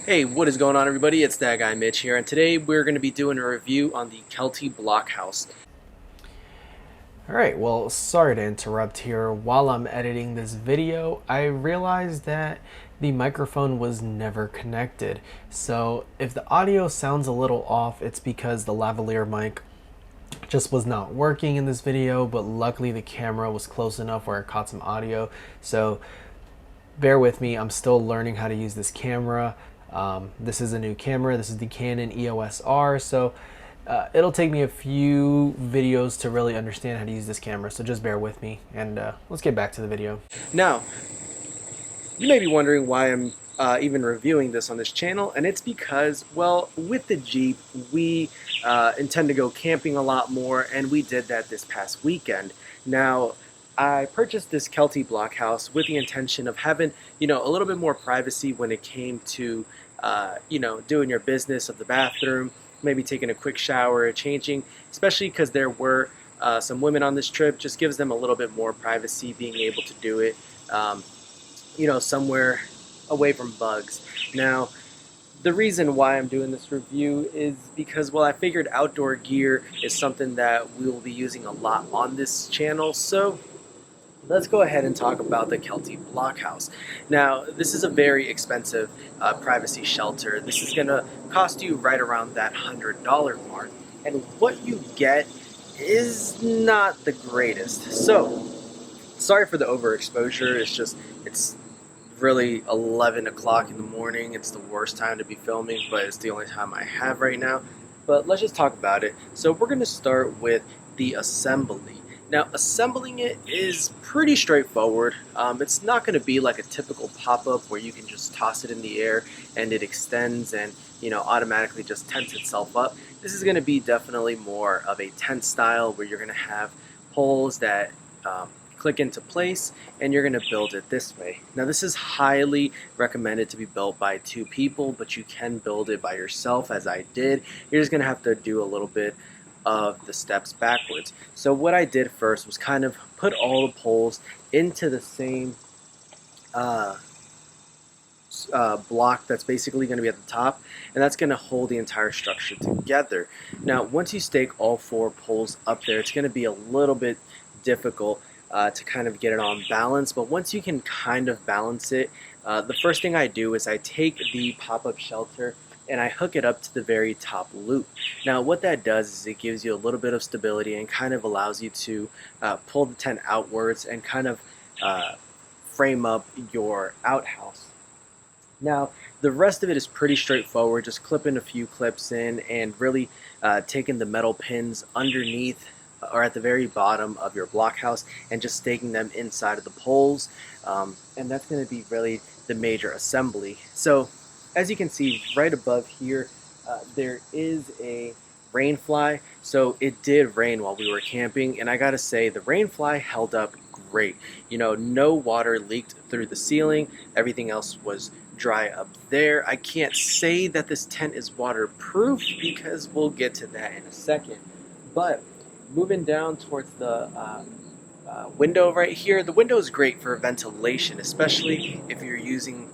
Hey, what is going on, everybody? It's that guy Mitch here, and today we're going to be doing a review on the Kelty Blockhouse. Alright, well, sorry to interrupt here. While I'm editing this video, I realized that the microphone was never connected. So if the audio sounds a little off, it's because the lavalier mic just was not working in this video, but luckily the camera was close enough where it caught some audio. So bear with me, I'm still learning how to use this camera. This is a new camera. This is the Canon EOS R, so it'll take me a few videos to really understand how to use this camera, so just bear with me, and let's get back to the video. Now, you may be wondering why I'm even reviewing this on this channel, and it's because, well, with the Jeep, we intend to go camping a lot more, and we did that this past weekend. Now, I purchased this Kelty Blockhouse with the intention of having, a little bit more privacy when it came to, doing your business of the bathroom, maybe taking a quick shower, changing, especially because there were some women on this trip. Just gives them a little bit more privacy being able to do it, somewhere away from bugs. Now, the reason why I'm doing this review is because, well, I figured outdoor gear is something that we will be using a lot on this channel, so let's go ahead and talk about the Kelty Blockhouse. Now, this is a very expensive privacy shelter. This is going to cost you right around that $100 mark, and what you get is not the greatest. So, sorry for the overexposure. It's really 11 o'clock in the morning. It's the worst time to be filming, but it's the only time I have right now. But let's just talk about it. So we're going to start with the assembly. Now, assembling it is pretty straightforward. It's not going to be like a typical pop-up where you can just toss it in the air and it extends and automatically just tents itself up. This is going to be definitely more of a tent style where you're going to have poles that click into place, and you're going to build it this way. Now, this is highly recommended to be built by two people, but you can build it by yourself, as I did. You're just going to have to do a little bit of the steps backwards. So what I did first was kind of put all the poles into the same block that's basically going to be at the top, and that's going to hold the entire structure together. Now, once you stake all four poles up there, it's going to be a little bit difficult to kind of get it on balance, but once you can kind of balance it, the first thing I do is I take the pop-up shelter and I hook it up to the very top loop. Now, what that does is it gives you a little bit of stability and kind of allows you to pull the tent outwards and kind of frame up your outhouse. Now, the rest of it is pretty straightforward, just clipping a few clips in and really taking the metal pins underneath or at the very bottom of your blockhouse and just staking them inside of the poles, and that's going to be really the major assembly. So as you can see right above here, there is a rain fly. So it did rain while we were camping, and I gotta say the rain fly held up great. No water leaked through the ceiling. Everything else was dry up there. I can't say that this tent is waterproof because we'll get to that in a second, but moving down towards the window right here, the window is great for ventilation, especially if you're using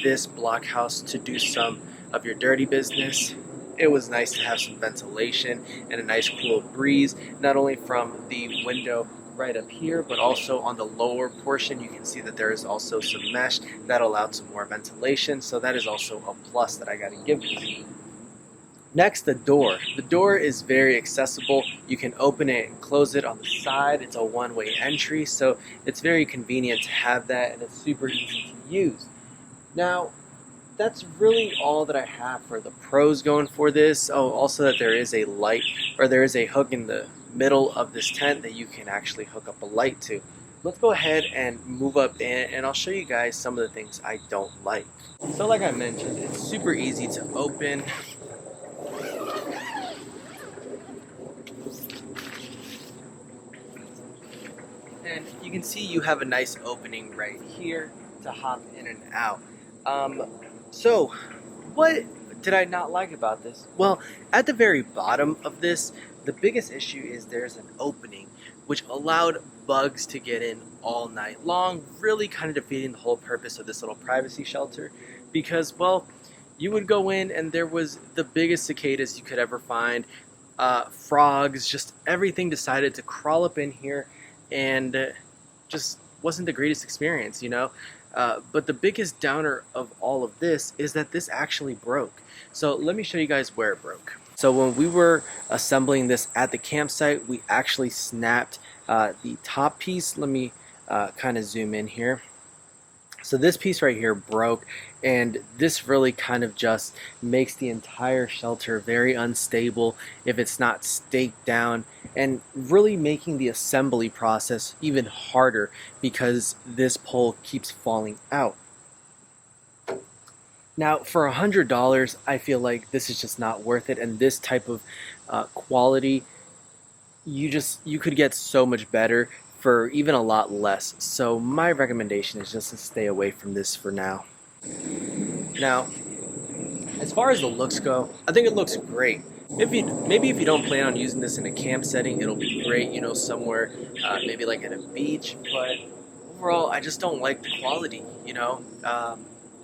this blockhouse to do some of your dirty business. It was nice to have some ventilation and a nice cool breeze, not only from the window right up here, but also on the lower portion. You can see that there is also some mesh that allowed some more ventilation, so that is also a plus that I got to give you. Next, the door. The door is very accessible. You can open it and close it on the side. It's a one-way entry, so it's very convenient to have that, and it's super easy to use. Now, that's really all that I have for the pros going for this. Oh, also that there is a light, or there is a hook in the middle of this tent that you can actually hook up a light to. Let's go ahead and move up in, and I'll show you guys some of the things I don't like. So like I mentioned, it's super easy to open. And you can see you have a nice opening right here to hop in and out. So what did I not like about this? Well, at the very bottom of this, the biggest issue is there's an opening which allowed bugs to get in all night long, really kind of defeating the whole purpose of this little privacy shelter, because, well, you would go in and there was the biggest cicadas you could ever find, frogs, just everything decided to crawl up in here, and just wasn't the greatest experience, you know. But the biggest downer of all of this is that this actually broke. So let me show you guys where it broke. So when we were assembling this at the campsite, we actually snapped the top piece. Let me kind of zoom in here. So this piece right here broke, and this really kind of just makes the entire shelter very unstable if it's not staked down, and really making the assembly process even harder because this pole keeps falling out. Now, for $100, I feel like this is just not worth it, and this type of quality, you could get so much better for even a lot less. So my recommendation is just to stay away from this for now. Now, as far as the looks go, I think it looks great. Maybe if you don't plan on using this in a camp setting, it'll be great, you know, somewhere maybe like at a beach. But overall, I just don't like the quality, you know.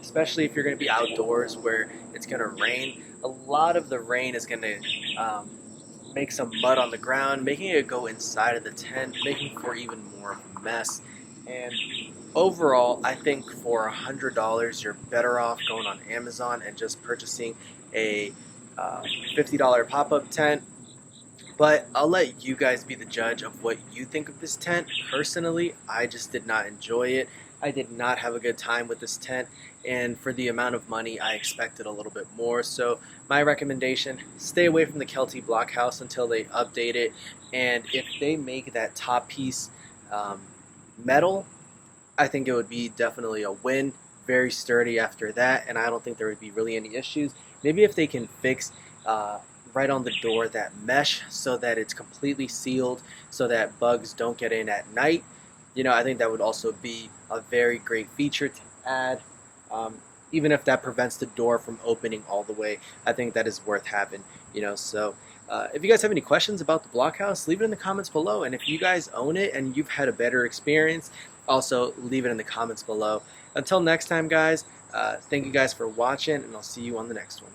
Especially if you're going to be outdoors where it's going to rain. A lot of the rain is going to make some mud on the ground, making it go inside of the tent, making for even more of a mess. And overall, I think for $100, you're better off going on Amazon and just purchasing a $50 pop-up tent. But I'll let you guys be the judge of what you think of this tent. Personally, I just did not enjoy it. I did not have a good time with this tent, and for the amount of money, I expected a little bit more. So my recommendation, stay away from the Kelty Blockhouse until they update it, and if they make that top piece metal, I think it would be definitely a win. Very sturdy after that, and I don't think there would be really any issues. Maybe if they can fix right on the door that mesh so that it's completely sealed so that bugs don't get in at night, you know, I think that would also be a very great feature to add. Even if that prevents the door from opening all the way, I think that is worth having, you know. So if you guys have any questions about the Blockhouse, leave it in the comments below. And if you guys own it and you've had a better experience, also leave it in the comments below. Until next time, guys, thank you guys for watching, and I'll see you on the next one.